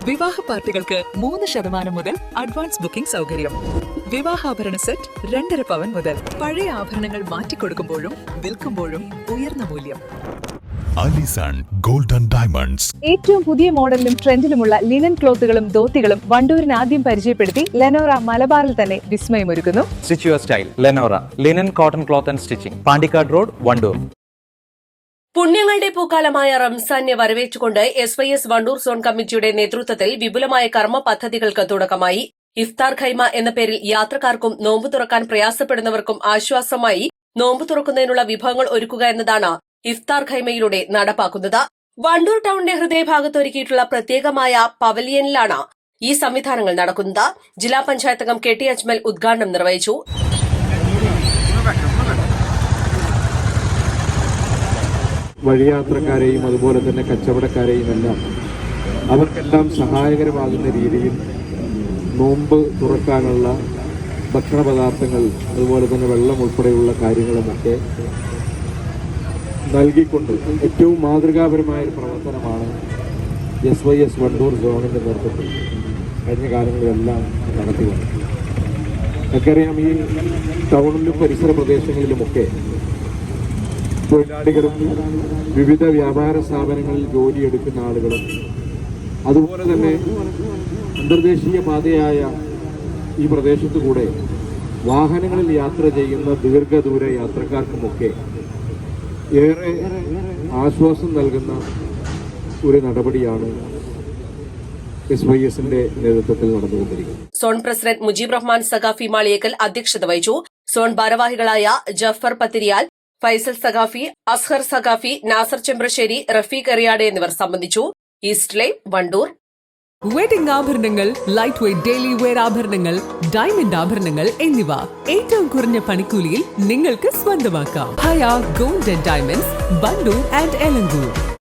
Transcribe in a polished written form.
വിവാഹ പാർട്ടികൾക്ക് 3% മുതൽ അഡ്വാൻസ് ബുക്കിംഗ് സൗകര്യം. വിവാഹാഭരണ സെറ്റ് 2.5 പവൻ മുതൽ. പഴയ ആഭരണങ്ങൾ മാറ്റിക്കൊടുക്കുമ്പോഴും വിൽക്കുമ്പോഴും ഉയർന്ന മൂല്യം. Allison golden diamonds. ഏറ്റവും പുതിയ മോഡലിലും ട്രെൻഡിലുമുള്ള ലിനൻ ക്ലോത്തുകളും ധോത്തികളും വണ്ടൂരിന് ആദ്യം പരിചയപ്പെടുത്തി ലെനോറ മലബാറിൽ തന്നെ വിസ്മയമൊരുക്കുന്നു. Stitch your style Lenora linen cotton cloth and stitching, Pandikkad road, Wandoor. പുണ്യങ്ങളുടെ പൂക്കാലമായ റംസാനെ വരവേറ്റുകൊണ്ട് SYS വണ്ടൂർ സോൺ കമ്മിറ്റിയുടെ നേതൃത്വത്തിൽ വിപുലമായ കർമ്മ പദ്ധതികൾക്ക് തുടക്കമായി. ഇഫ്താർ ഖൈമ എന്ന പേരിൽ യാത്രക്കാർക്കും നോമ്പ് തുറക്കാൻ പ്രയാസപ്പെടുന്നവർക്കും ആശ്വാസമായി നോമ്പ് തുറക്കുന്നതിനുള്ള വിഭവങ്ങൾ ഒരുക്കുക എന്നതാണ് ഇഫ്താർ ഖൈമയിലൂടെ നടപ്പാക്കുന്നത്. വണ്ടൂർ ടൌണിന്റെ ഹൃദയഭാഗത്ത് ഒരുക്കിയിട്ടുള്ള പ്രത്യേകമായ പവലിയനിലാണ് ഈ സംവിധാനങ്ങൾ നടക്കുന്നത്. ജില്ലാ പഞ്ചായത്ത് അംഗം KT അജ്മൽ ഉദ്ഘാടനം നിർവഹിച്ചു. വഴിയാത്രക്കാരെയും അതുപോലെ തന്നെ കച്ചവടക്കാരെയും എല്ലാം അവർക്കെല്ലാം സഹായകരമാകുന്ന രീതിയിൽ നോമ്പ് തുറക്കാനുള്ള ഭക്ഷണ പദാർത്ഥങ്ങൾ അതുപോലെ തന്നെ വെള്ളം ഉൾപ്പെടെയുള്ള കാര്യങ്ങളുമൊക്കെ നൽകിക്കൊണ്ട് ഏറ്റവും മാതൃകാപരമായ ഒരു പ്രവർത്തനമാണ് SYS വണ്ടൂർ സോണിൻ്റെ നേതൃത്വത്തിൽ കഴിഞ്ഞ കാലങ്ങളിലെല്ലാം നടത്തി വന്നത്. നമുക്കറിയാം, ഈ ടൗണിലും പരിസര പ്രദേശങ്ങളിലുമൊക്കെ തൊഴിലാളികളും വിവിധ വ്യാപാര സ്ഥാപനങ്ങളിൽ ജോലിയെടുക്കുന്ന ആളുകളും അതുപോലെ തന്നെ അന്തർദേശീയ പാതയായ ഈ പ്രദേശത്തു കൂടെ വാഹനങ്ങളിൽ യാത്ര ചെയ്യുന്ന ദീർഘദൂര യാത്രക്കാർക്കുമൊക്കെ ഏറെ ആശ്വാസം നൽകുന്ന ഒരു നടപടിയാണ് SYSന്റെ നേതൃത്വത്തിൽ നടന്നുകൊണ്ടിരിക്കുന്നത്. സോൺ പ്രസിഡന്റ് മുജീബ് റഹ്മാൻ സഖാഫി മാളിയേക്കൽ അധ്യക്ഷത വഹിച്ചു. സോൺ ഭാരവാഹികളായ ജഫർ പത്തിരിയാൽ, ഫൈസൽ സഖാഫി, അസ്ഹർ സഖാഫി, നാസർ ചെമ്പ്രശ്ശേരി, റഫീഖ് എറിയാട് എന്നിവർ സംബന്ധിച്ചു. East live, Wandoor. വെഡിംഗ് ആഭരണങ്ങൾ, ലൈറ്റ് വെയ്റ്റ് ഡെയിലി വെയർ ആഭരണങ്ങൾ, ഡയമണ്ട് ആഭരണങ്ങൾ എന്നിവ ഏറ്റവും കുറഞ്ഞ പണിക്കൂലിയിൽ നിങ്ങൾക്ക് സ്വന്തമാക്കാം. Haya gold and diamonds, Wandoor and Elankur.